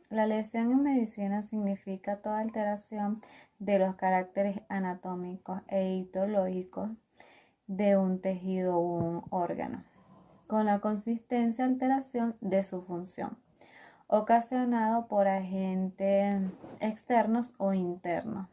La lesión en medicina significa toda alteración de los caracteres anatómicos e histológicos de un tejido o un órgano, con la consistencia alteración de su función, ocasionado por agentes externos o internos.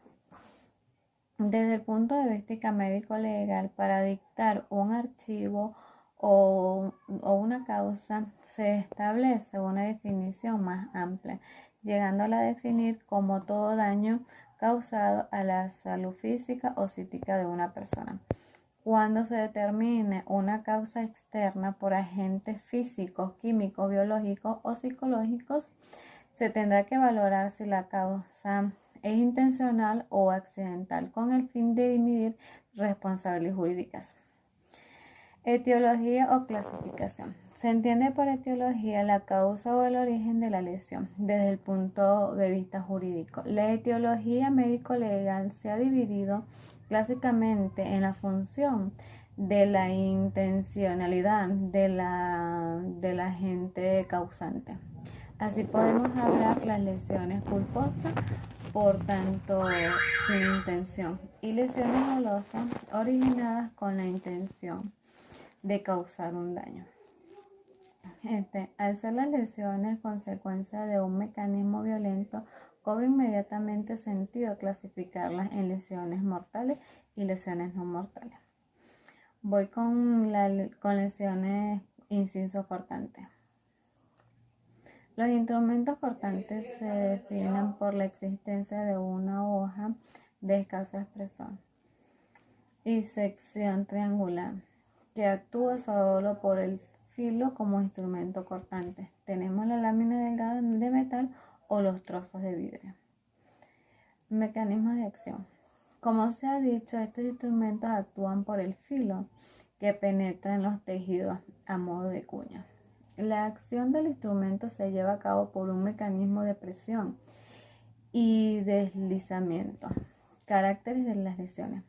Desde el punto de vista médico-legal, para dictar un archivo o una causa, se establece una definición más amplia, llegándola a definir como todo daño causado a la salud física o psíquica de una persona. Cuando se determine una causa externa por agentes físicos, químicos, biológicos o psicológicos, se tendrá que valorar si la causa es intencional o accidental con el fin de dividir responsabilidades jurídicas. Etiología o clasificación. Se entiende por etiología la causa o el origen de la lesión desde el punto de vista jurídico. La etiología médico-legal se ha dividido clásicamente en la función de la intencionalidad del agente causante. Así podemos hablar las lesiones culposas, por tanto sin intención, y lesiones dolosas originadas con la intención de causar un daño. Al ser las lesiones consecuencia de un mecanismo violento, cobra inmediatamente sentido clasificarlas en lesiones mortales y lesiones no mortales. Voy con lesiones inciso cortantes. Los instrumentos cortantes se definen por la existencia de una hoja de escaso espesor y sección triangular que actúa solo por el filo como instrumento cortante. Tenemos la lámina delgada de metal o los trozos de vidrio. Mecanismos de acción. Como se ha dicho, estos instrumentos actúan por el filo que penetra en los tejidos a modo de cuña. La acción del instrumento se lleva a cabo por un mecanismo de presión y deslizamiento. Caracteres de las lesiones.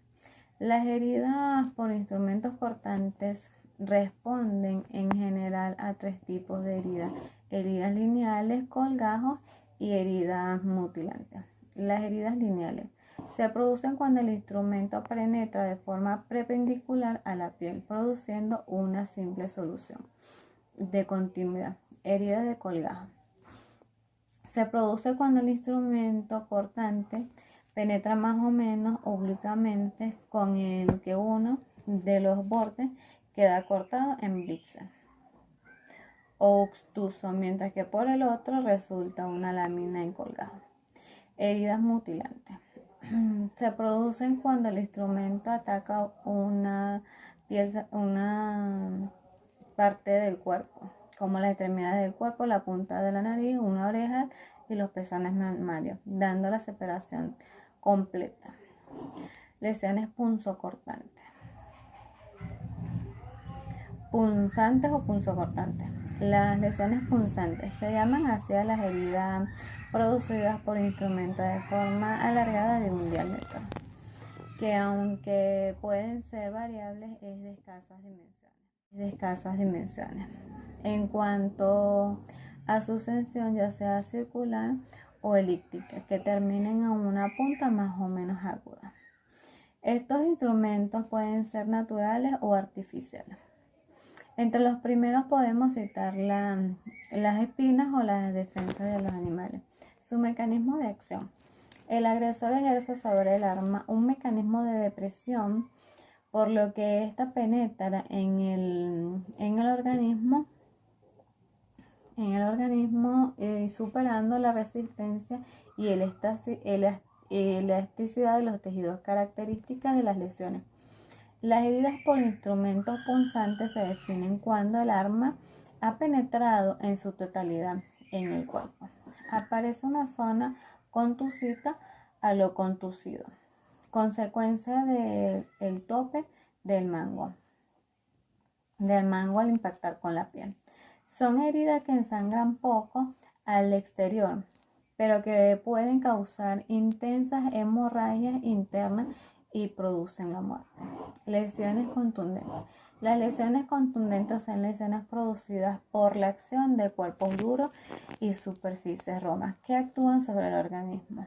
Las heridas por instrumentos cortantes responden en general a tres tipos de heridas: heridas lineales, colgajos y heridas mutilantes. Las heridas lineales se producen cuando el instrumento penetra de forma perpendicular a la piel, produciendo una simple solución de continuidad. Herida de colgajo se produce cuando el instrumento cortante penetra más o menos oblicuamente, con el que uno de los bordes queda cortado en bíceps o obtuso, mientras que por el otro resulta una lámina en colgajo. Heridas mutilantes se producen cuando el instrumento ataca una parte del cuerpo, como las extremidades del cuerpo, la punta de la nariz, una oreja y los pezones mamarios, dando la separación completa. Lesiones punzocortantes. Punzantes o punzocortantes. Las lesiones punzantes se llaman así a las heridas producidas por instrumentos de forma alargada de un diámetro, que aunque pueden ser variables, es de escasas dimensiones. En cuanto a su sección, ya sea circular o elíptica, que terminen en una punta más o menos aguda. Estos instrumentos pueden ser naturales o artificiales. Entre los primeros podemos citar las espinas o las defensas de los animales. Su mecanismo de acción. El agresor ejerce sobre el arma un mecanismo de depresión, por lo que ésta penetra en el organismo, superando la resistencia y elasticidad de los tejidos, características de las lesiones. Las heridas por instrumentos punzantes se definen cuando el arma ha penetrado en su totalidad en el cuerpo. Aparece una zona contusida a lo contusido, consecuencia del tope del mango al impactar con la piel. Son heridas que ensangran poco al exterior, pero que pueden causar intensas hemorragias internas y producen la muerte. Lesiones contundentes. Las lesiones contundentes son lesiones producidas por la acción de cuerpos duros y superficies romas que actúan sobre el organismo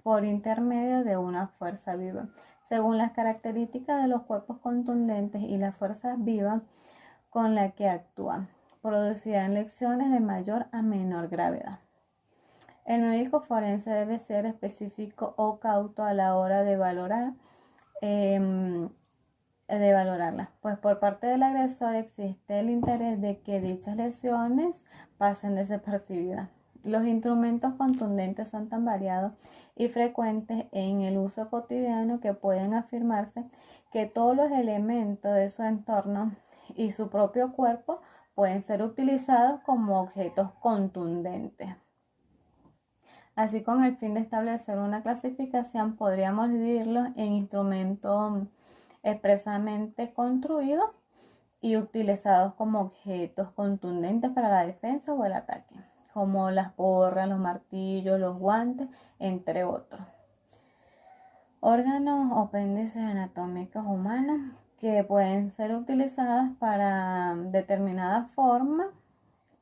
por intermedio de una fuerza viva. Según las características de los cuerpos contundentes y las fuerzas vivas con las que actúan, producirán lesiones de mayor a menor gravedad. El médico forense debe ser específico o cauto a la hora de valorarla, pues por parte del agresor existe el interés de que dichas lesiones pasen desapercibidas. Los instrumentos contundentes son tan variados y frecuentes en el uso cotidiano que pueden afirmarse que todos los elementos de su entorno y su propio cuerpo pueden ser utilizados como objetos contundentes. Así, con el fin de establecer una clasificación, podríamos dividirlos en instrumentos expresamente construidos y utilizados como objetos contundentes para la defensa o el ataque, como las porras, los martillos, los guantes, entre otros. Órganos o apéndices anatómicos humanos que pueden ser utilizados para determinada forma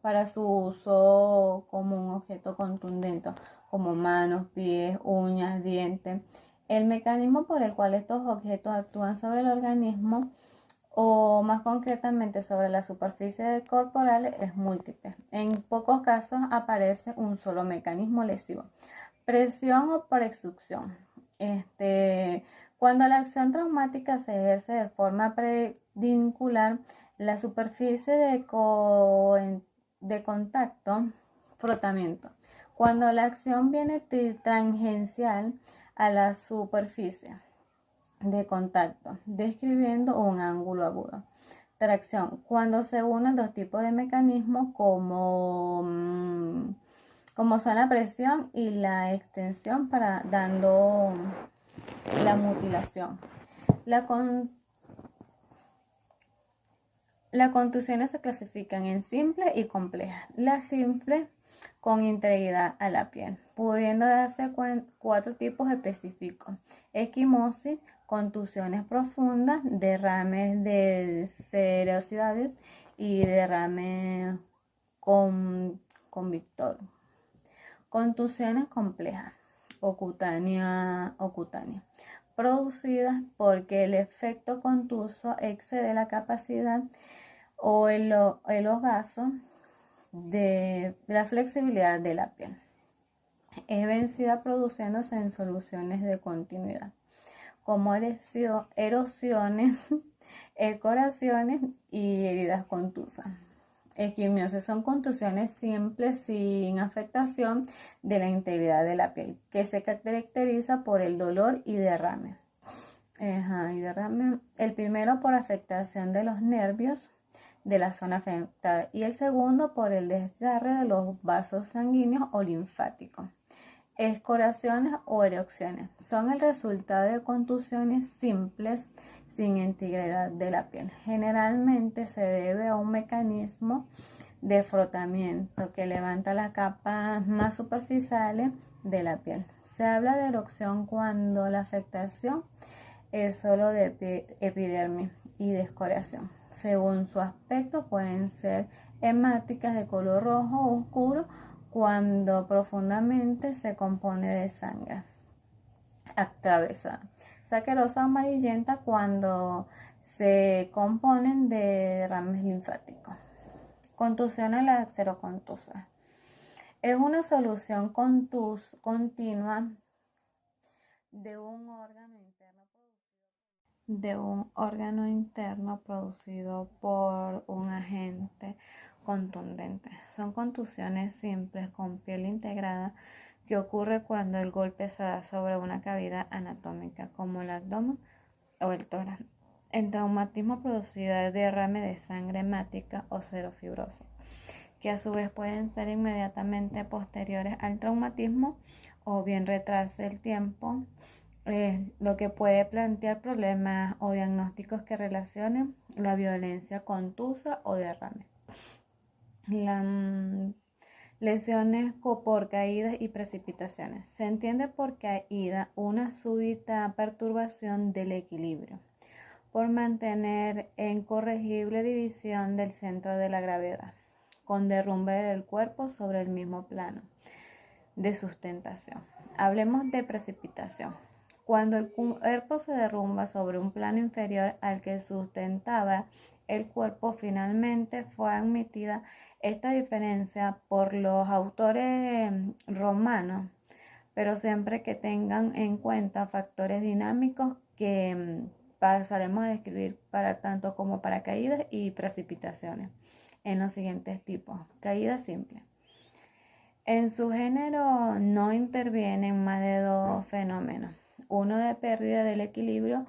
para su uso como un objeto contundente, como manos, pies, uñas, dientes. El mecanismo por el cual estos objetos actúan sobre el organismo o más concretamente sobre la superficie corporal es múltiple. En pocos casos aparece un solo mecanismo lesivo. Presión o presucción. Cuando la acción traumática se ejerce de forma pedincular, la superficie de contacto, frotamiento. Cuando la acción viene tangencial a la superficie de contacto, describiendo un ángulo agudo. Tracción. Cuando se unen dos tipos de mecanismos como son la presión y la extensión dando la mutilación. Las contusiones se clasifican en simples y complejas. Las simples con integridad a la piel, pudiendo darse 4 tipos específicos: esquimosis, contusiones profundas, derrames de serosidades y derrames convictor. Contusiones complejas o cutáneas, producidas porque el efecto contuso excede la capacidad o el gasto de la flexibilidad de la piel. Es vencida produciéndose en soluciones de continuidad, como erosiones, escoraciones y heridas contusas. Esquimiosis son contusiones simples sin afectación de la integridad de la piel, que se caracteriza por el dolor y derrame. El primero por afectación de los nervios de la zona afectada y el segundo por el desgarre de los vasos sanguíneos o linfáticos. Escoraciones o erupciones son el resultado de contusiones simples sin integridad de la piel. Generalmente se debe a un mecanismo de frotamiento que levanta las capas más superficiales de la piel. Se habla de erupción cuando la afectación es solo de epidermis y de escoriación. Según su aspecto, pueden ser hemáticas de color rojo oscuro cuando profundamente se compone de sangre atravesada. Saquerosa amarillenta cuando se componen de derrames linfáticos. Contusiones laxerocontusas. Es una solución continua de un órgano interno producido por un agente contundente. Son contusiones simples con piel integrada que ocurre cuando el golpe se da sobre una cavidad anatómica como el abdomen o el tórax. El traumatismo producido de derrame de sangre hemática o serofibrosis, que a su vez pueden ser inmediatamente posteriores al traumatismo o bien retrase el tiempo, lo que puede plantear problemas o diagnósticos que relacionen la violencia contusa o derrame. Lesiones por caídas y precipitaciones. Se entiende por caída una súbita perturbación del equilibrio, por mantener en corregible división del centro de la gravedad, con derrumbe del cuerpo sobre el mismo plano de sustentación. Hablemos de precipitación. Cuando el cuerpo se derrumba sobre un plano inferior al que sustentaba el cuerpo, finalmente fue admitida esta diferencia por los autores romanos, pero siempre que tengan en cuenta factores dinámicos que pasaremos a describir para tanto como para caídas y precipitaciones en los siguientes tipos. Caída simple. En su género no intervienen más de dos fenómenos, uno de pérdida del equilibrio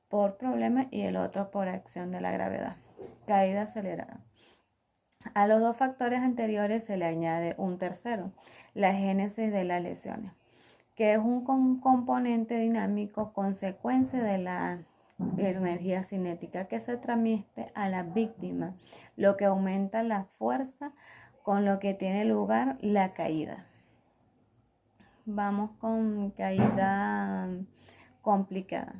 por problemas y el otro por acción de la gravedad. Caída acelerada. A los dos factores anteriores se le añade un tercero, la génesis de las lesiones, que es un componente dinámico consecuencia de la energía cinética que se transmite a la víctima, lo que aumenta la fuerza con lo que tiene lugar la caída. Vamos con caída complicada.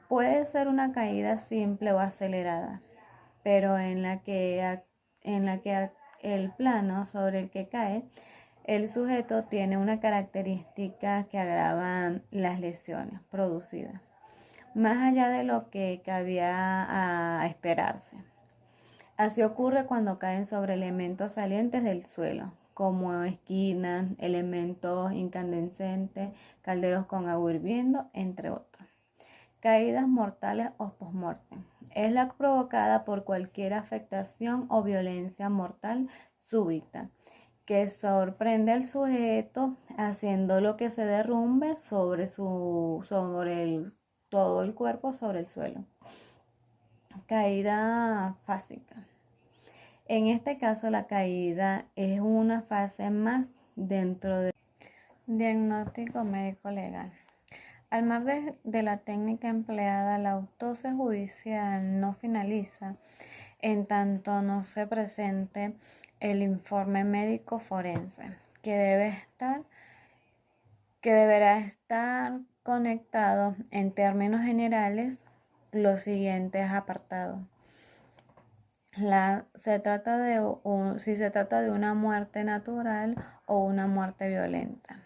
Puede ser una caída simple o acelerada, pero en la que el plano sobre el que cae el sujeto tiene una característica que agrava las lesiones producidas, más allá de lo que cabía a esperarse. Así ocurre cuando caen sobre elementos salientes del suelo, como esquinas, elementos incandescentes, calderos con agua hirviendo, entre otros. Caídas mortales o postmortem. Es la provocada por cualquier afectación o violencia mortal súbita, que sorprende al sujeto haciéndolo que se derrumbe todo el cuerpo sobre el suelo. Caída fásica. En este caso, la caída es una fase más dentro del diagnóstico médico legal. Al margen de la técnica empleada, la autopsia judicial no finaliza en tanto no se presente el informe médico forense, que deberá estar conectado en términos generales los siguientes apartados. Si se trata de una muerte natural o una muerte violenta.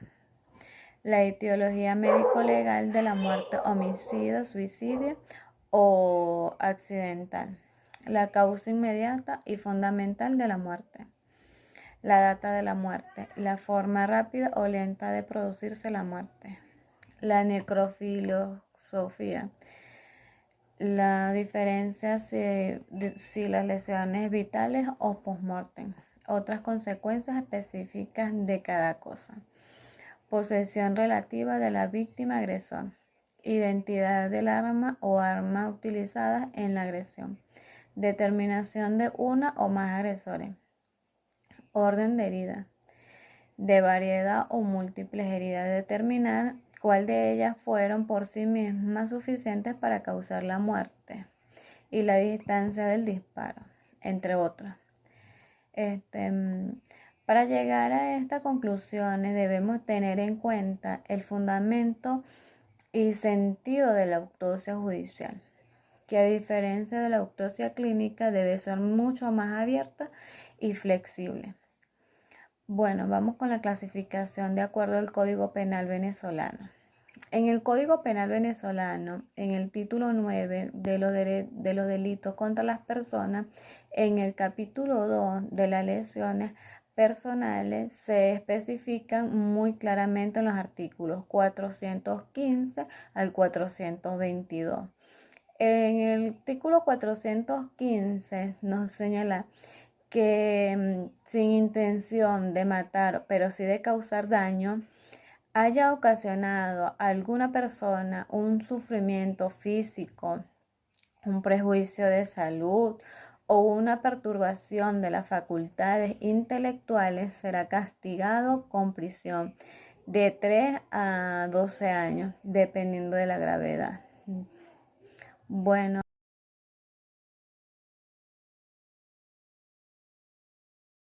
La etiología médico-legal de la muerte, homicidio, suicidio o accidental. La causa inmediata y fundamental de la muerte. La data de la muerte. La forma rápida o lenta de producirse la muerte. La necrofilosofía. La diferencia si las lesiones vitales o postmortem. Otras consecuencias específicas de cada cosa. Posesión relativa de la víctima agresor. Identidad del arma o arma utilizada en la agresión. Determinación de una o más agresores. Orden de herida. De variedad o múltiples heridas. Determinar cuál de ellas fueron por sí mismas suficientes para causar la muerte y la distancia del disparo, entre otras. Para llegar a estas conclusiones debemos tener en cuenta el fundamento y sentido de la autopsia judicial, que a diferencia de la autopsia clínica debe ser mucho más abierta y flexible. Bueno, vamos con la clasificación de acuerdo al Código Penal venezolano. En el Código Penal venezolano, en el título 9 de los delitos contra las personas, en el capítulo 2 de las lesiones personales, se especifican muy claramente en los artículos 415 al 422. En el artículo 415 nos señala que sin intención de matar, pero sí de causar daño, haya ocasionado a alguna persona un sufrimiento físico, un prejuicio de salud o una perturbación de las facultades intelectuales, será castigado con prisión de 3 a 12 años, dependiendo de la gravedad. Bueno.